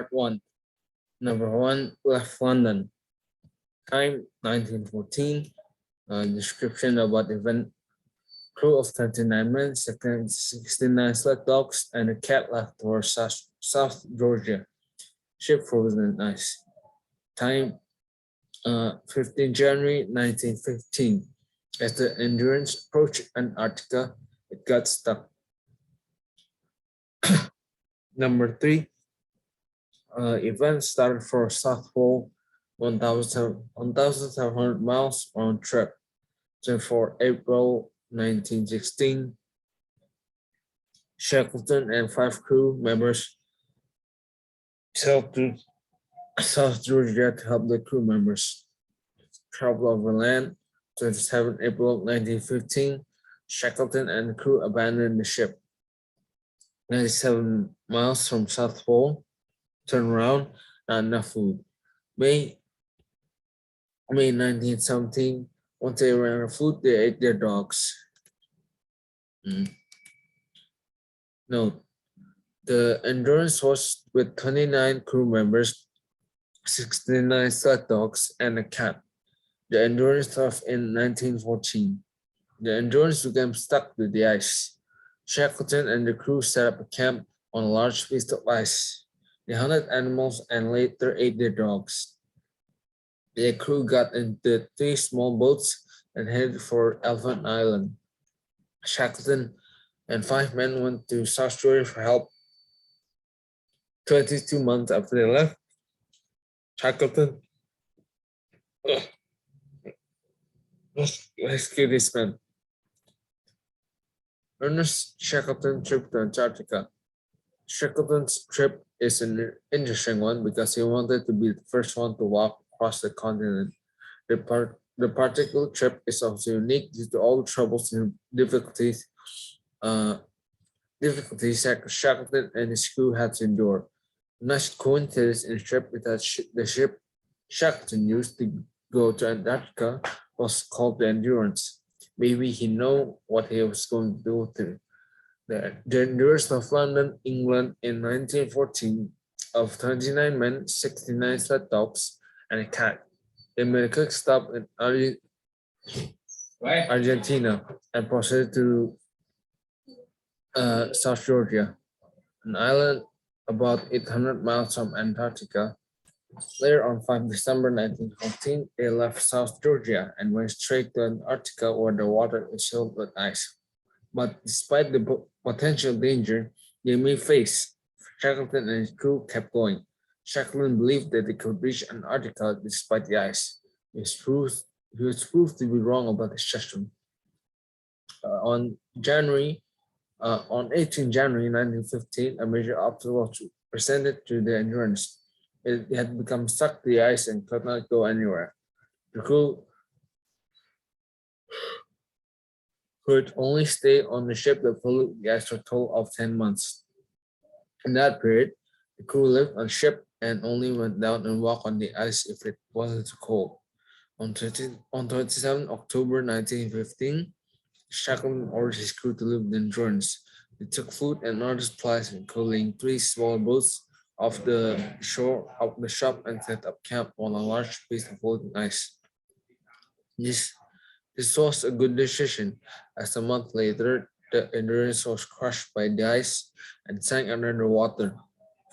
Part 1. Number 1, left London. Time 1914. Description about event. Crew of 39 men, 69 sled dogs, and a cat left for South Georgia. Ship frozen in ice. Time 15 January 1915. As the Endurance approached Antarctica, it got stuck. Number 3. Event started for South Pole, 1,700 miles round trip. 24 April 1916. Shackleton and 5 crew members sailed to South Georgia to help the crew members travel over land. 27 April 1915. Shackleton and the crew abandoned the ship 97 miles from South Pole. Turned around, not enough food. May 1917. Once they ran out of food, they ate their dogs. Note: the Endurance was with 29 crew members, 69 sled dogs, and a cat. The Endurance left in 1914. The Endurance became stuck with the ice. Shackleton and the crew set up a camp on a large piece of ice. They hunted animals and later ate their dogs. The crew got into 3 small boats and headed for Elephant Island. Shackleton and 5 men went to South Georgia for help. 22 months after they left, Shackleton rescued his men. Ernest Shackleton trip to Antarctica. Shackleton's trip is an interesting one because he wanted to be the first one to walk across the continent. The particular trip is also unique due to all the troubles and difficulties Shackleton and his crew had to endure. A nice coincidence in the trip is that the ship Shackleton used to go to Antarctica was called the Endurance. Maybe he knew what he was going to do to the Endurance of London, England in 1914 of 29 men, 69 sled dogs, and a cat. They made a quick stop in Argentina and proceeded to South Georgia, an island about 800 miles from Antarctica. Later on 5 December 1914, they left South Georgia and went straight to Antarctica where the water is filled with ice. But despite the potential danger they may face, Shackleton and his crew kept going. Shackleton believed that they could reach Antarctica despite the ice. He was proved to be wrong about his judgment. On 18 January 1915, a major obstacle was presented to the Endurance. It had become stuck to the ice and could not go anywhere. The crew could only stay on the ship that followed the ice for a total of 10 months. In that period, the crew lived on ship and only went down and walked on the ice if it wasn't too cold. On 27 October 1915, Shackleton ordered his crew to leave the Endurance. They took food and other supplies, including 3 small boats, off the shore of the shop and set up camp on a large piece of floating ice. This was a good decision, as a month later, the Endurance was crushed by the ice and sank under the water.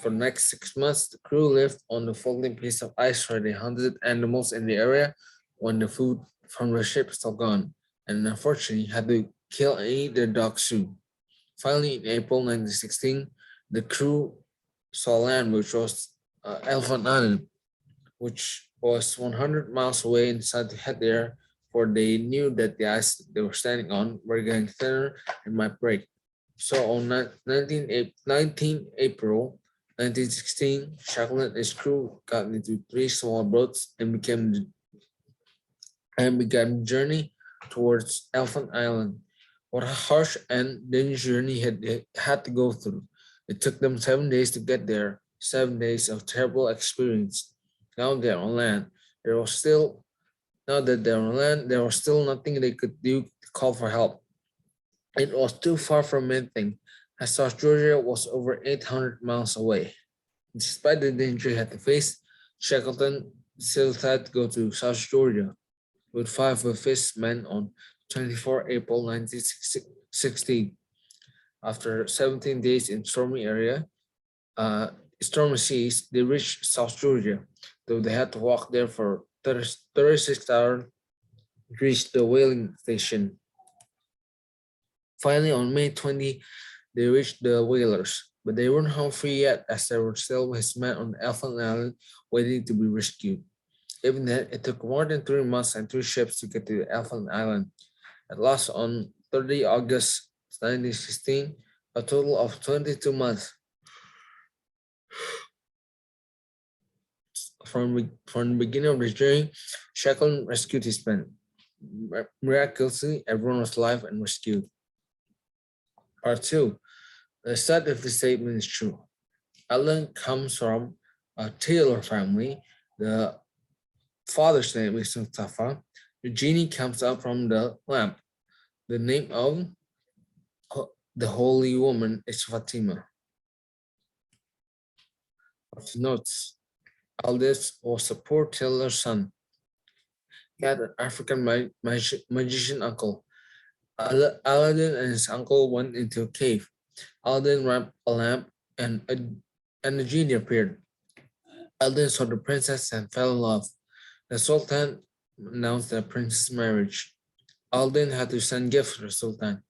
For the next 6 months, the crew lived on the floating piece of ice where they hunted animals in the area when the food from the ship was all gone, and unfortunately had to kill and eat their dogs too. Finally, in April 1916, the crew saw land, which was Elephant Island, which was 100 miles away, and decided to head there, for they knew that the ice they were standing on were getting thinner and might break. So on 19 April 1916, Shackleton and his crew got into 3 small boats and began the journey towards Elephant Island. What a harsh and dangerous journey they had to go through. It took them 7 days to get there, 7 days of terrible experience. Now they're on land. There was still nothing they could do to call for help. It was too far from anything, as South Georgia was over 800 miles away. Despite the danger he had to face, Shackleton still had to go to South Georgia with five of his men on 24 April 1916. After 17 days in uh, stormy seas, they reached South Georgia, though they had to walk there for 36 hours to reach the whaling station. Finally, on May 20, they reached the whalers, but they weren't home free yet as there were still his men on Elephant Island waiting to be rescued. Even then, it took more than 3 months and three ships to get to Elephant Island. At last, on 30 August 1916, a total of 22 months from the beginning of the journey, Shackleton rescued his men. Miraculously, everyone was alive and rescued. Part 2. The start of the statement is true. Alan comes from a tailor family. The father's name is Mustafa. The genie comes up from the lamp. The name of the holy woman is Fatima. Notes. Aldous was a poor tailor's son. He had an African magician uncle. Aladdin and his uncle went into a cave. Aladdin wrapped a lamp and a genie appeared. Aladdin saw the princess and fell in love. The Sultan announced the princess' marriage. Aladdin had to send gifts to the Sultan.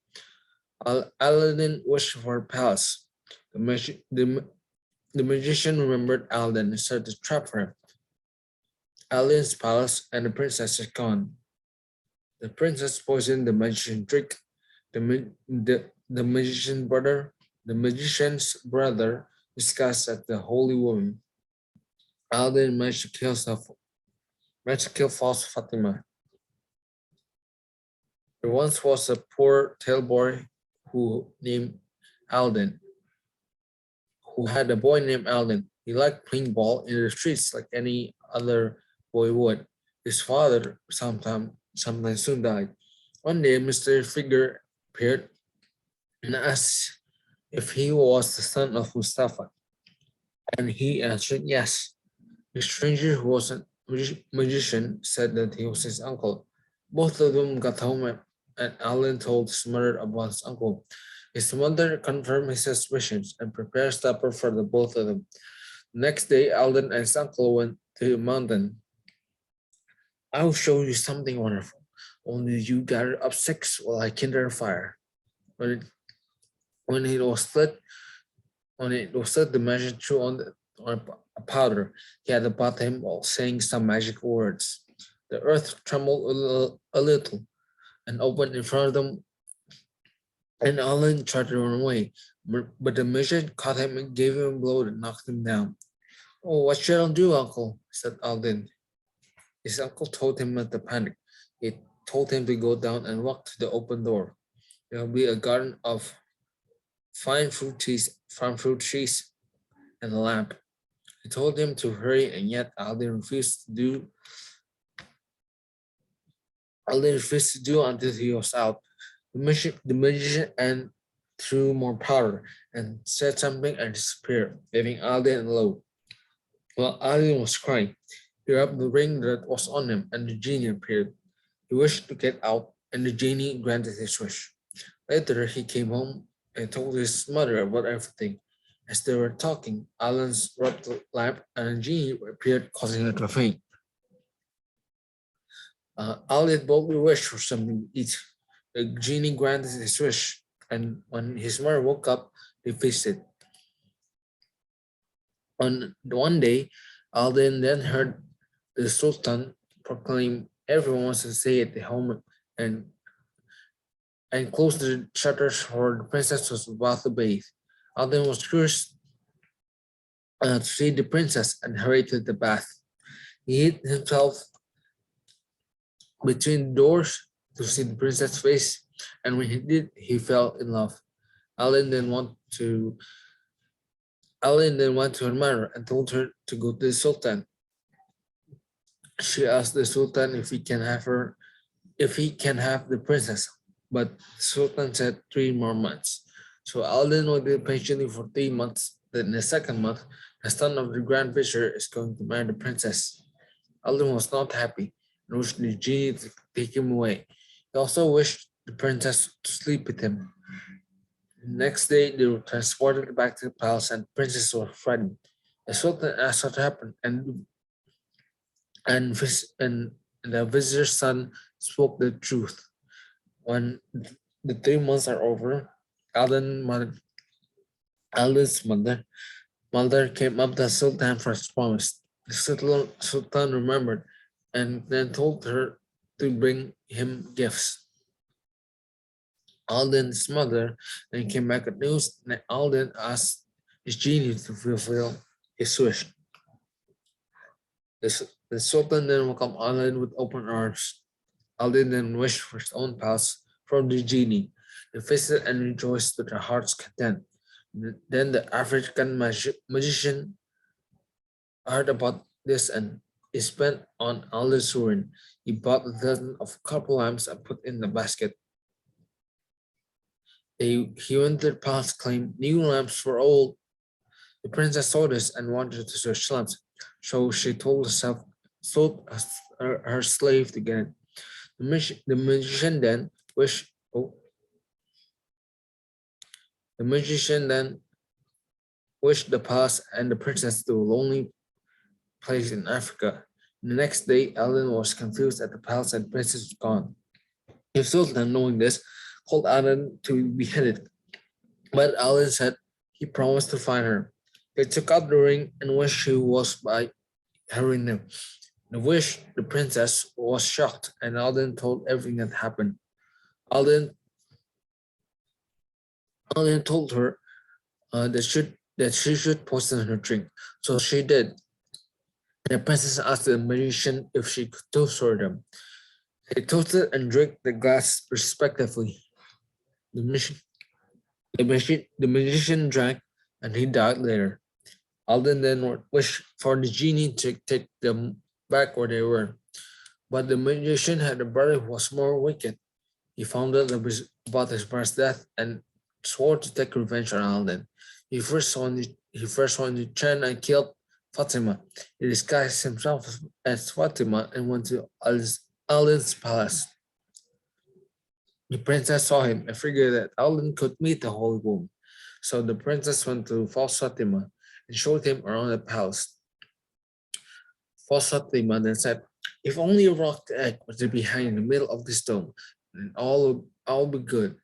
Aladdin wished for a palace. The magician remembered Aladdin and set a trap for him. Aladdin's palace and the princess is gone. The princess poisoned the magician drink. The magician's brother disguised as the holy woman. Aladdin managed to kill false Fatima. There once was a poor tail boy who named Aladdin, who had a boy named Aladdin. He liked playing ball in the streets like any other boy would. His father sometimes soon died. One day, a mysterious figure appeared and asked if he was the son of Mustafa, and he answered yes. The stranger, who was a magician, said that he was his uncle. Both of them got home and Alan told his mother about his uncle. His mother confirmed his suspicions and prepared supper for the both of them. The next day, Alden and his uncle went to a mountain. I will show you something wonderful. Only you gather up sticks while I kindle a fire. When it was lit, the magician threw on a powder he had about him while saying some magic words. The earth trembled a little and opened in front of them, and Alan tried to run away, but the magician caught him and gave him a blow that knocked him down. Oh, what shall I do, uncle? Said Alden. His uncle told him not to panic. He told him to go down and walk to the open door. There will be a garden of fine fruit trees, and a lamp. He told him to hurry, and yet Alden refused to do until he was out. The magician and threw more powder and said something and disappeared, leaving Alden alone. While Alden was crying, he rubbed the ring that was on him, and the genie appeared. He wished to get out, and the genie granted his wish. Later, he came home and told his mother about everything. As they were talking, Alan rubbed the lamp, and a genie appeared, causing her to faint. Alan boldly wished for something to eat. The genie granted his wish, and when his mother woke up, they feasted. On one day, Alden then heard the Sultan proclaim everyone was to stay at the home and close the shutters for the princess was about to bathe. Alden was curious to see the princess and hurried to the bath. He hid himself between the doors to see the princess's face, and when he did, he fell in love. Alden then went to her mother and told her to go to the Sultan. She asked the Sultan if he can have the princess, but the Sultan said 3 more months. So Alden waited patiently for 3 months, that in the second month, the son of the Grand Vizier is going to marry the princess. Aladdin was not happy and wished the genie to take him away. He also wished the princess to sleep with him. The next day, they were transported back to the palace, and the princess was frightened. The sultan asked what happened, and the vizier's son spoke the truth. When the 3 months are over, Aladdin mother, Aladdin's mother came up to the sultan for his promise. The sultan remembered and then told her to bring him gifts. Aladdin's mother then came back with news, and Aladdin asked his genie to fulfill his wish. The sultan then welcomed Aladdin with open arms. Aladdin then wished for his own palace from the genie. They feasted and rejoiced to their heart's content. Then the African magician heard about this, and he spent on Aladdin's ruin. He bought a dozen of copper lamps and put in the basket. He went to the palace, claimed new lamps were old. The princess saw this and wanted to switch lamps, so she told her slave to get it. The magician then wished. Oh, the magician then wished the palace and the princess to a lonely place in Africa. The next day, Aladdin was confused at the palace and the princess was gone. The sultan, knowing this, called Aladdin to be beheaded. But Aladdin said he promised to find her. They took out the ring and wished she was by her name. The princess was shocked, and Aladdin told everything that happened. Aladdin told her that she should poison her drink. So she did. The princess asked the magician if she could toast for them. They toasted and drank the glass respectively. The magician drank, and he died later. Aladdin then wished for the genie to take them back where they were. But the magician had a brother who was more wicked. He found out about his brother's death and swore to take revenge on Aladdin. He first went to China and killed Fatima. He disguised himself as Fatima and went to Aladdin's palace. The princess saw him and figured that Aladdin could meet the Holy Woman. So the princess went to false Fatima and showed him around the palace. False Fatima then said, "If only a rock egg was to be hanging in the middle of this dome, then all will be good."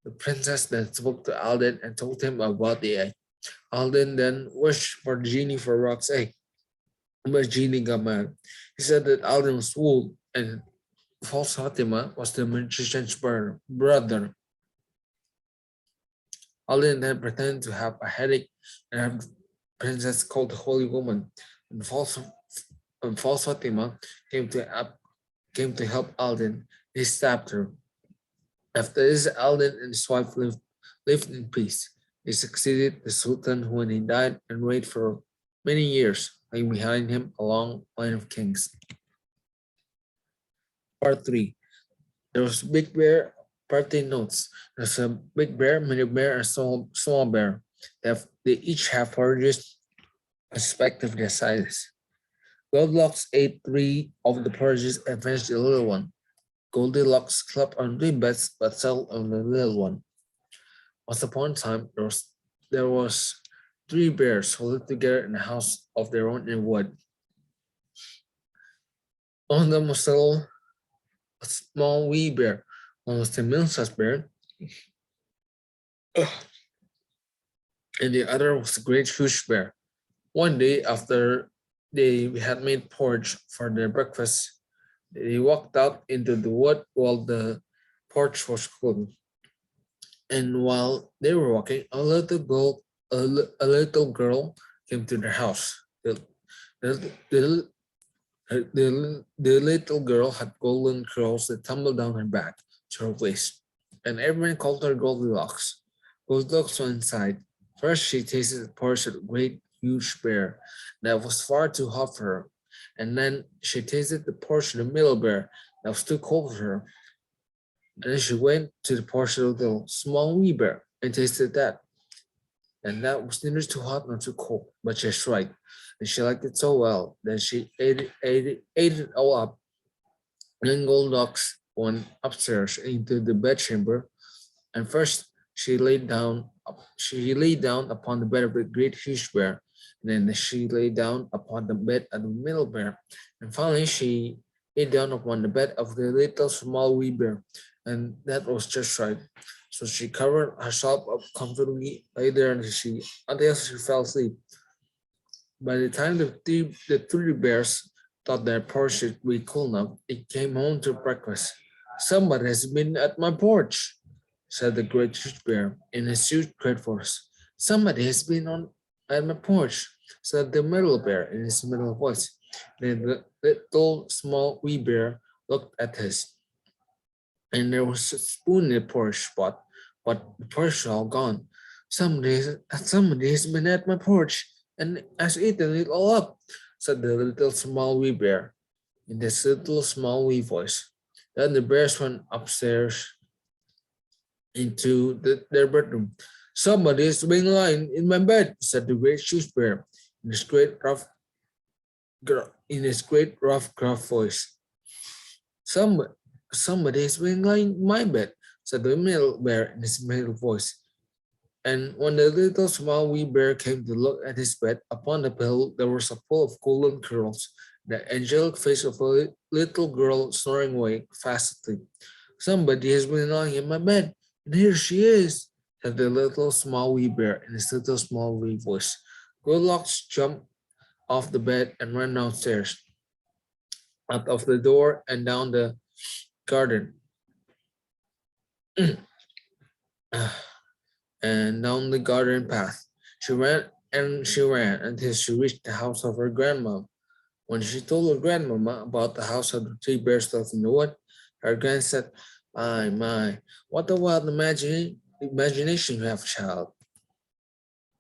The princess then spoke to Aladdin and told him about the egg. Aladdin then wished for the genie for a rock's egg. But genie got mad. He said that Aladdin was fooled and false Fatima was the magician's brother. Aladdin then pretended to have a headache and have the princess called the Holy Woman. And false Fatima came to help Aladdin. He stabbed her. After this, Aladdin and his wife lived in peace. He succeeded the Sultan when he died and reigned for many years, leaving behind him a long line of kings. Part 3. There was a big bear. Party notes. There's a big bear, mini bear, and small bear. They each have porridges respective to their sizes. Goldilocks ate 3 of the porridges and finished the little one. Goldilocks slept on 3 beds but settled on the little one. Once upon a time, there was 3 bears who lived together in a house of their own in wood. One of them was a small wee bear. One was the middle-sized bear, and the other was a great huge bear. One day, after they had made porridge for their breakfast, they walked out into the wood while the porridge was cooked. And while they were walking, a little girl came to their house. The little girl had golden curls that tumbled down her back to her waist, and everyone called her Goldilocks. Goldilocks went inside. First, she tasted the porridge of a great, huge bear that was far too hot for her, and then she tasted the porridge of the middle bear that was too cold for her. And then she went to the porridge of the small wee bear and tasted that. and that was neither too hot nor too cold, but just right. And she liked it so well that she ate it all up. Then Goldilocks went upstairs into the bedchamber, and first she lay down upon the bed of the great huge bear, and then she lay down upon the bed of the middle bear, and finally she lay down upon the bed of the little small wee bear, and that was just right. So she covered herself up comfortably, lay there until she fell asleep. By the time the three bears thought their porch should be cool enough, it came home to breakfast. Somebody has been at my porch, said the great huge bear in his huge great voice. Somebody has been on at my porch, said the middle bear in his middle voice. Then the little small wee bear looked at his, and there was a spoon in the porch spot, but the porch was all gone. Somebody has been at my porch and has eaten it all up, said the little small wee bear in this little small wee voice. Then the bears went upstairs into their bedroom. Somebody is been lying in my bed, said the great shoes bear in his great rough gruff voice. Some, Somebody has been lying in my bed, said the middle bear in his middle voice. And when the little small wee bear came to look at his bed, upon the pillow there was a pool of golden curls, the angelic face of a little girl snoring away fast asleep. Somebody has been lying in my bed, and here she is, said the little small wee bear in his little small wee voice. Goldilocks jumped off the bed and ran downstairs, out of the door and down the garden, and down the garden path. She ran until she reached the house of her grandma. When she told her grandmama about the house of the three bears lived in the wood, her grand said, my, what a wild imagination you have, child.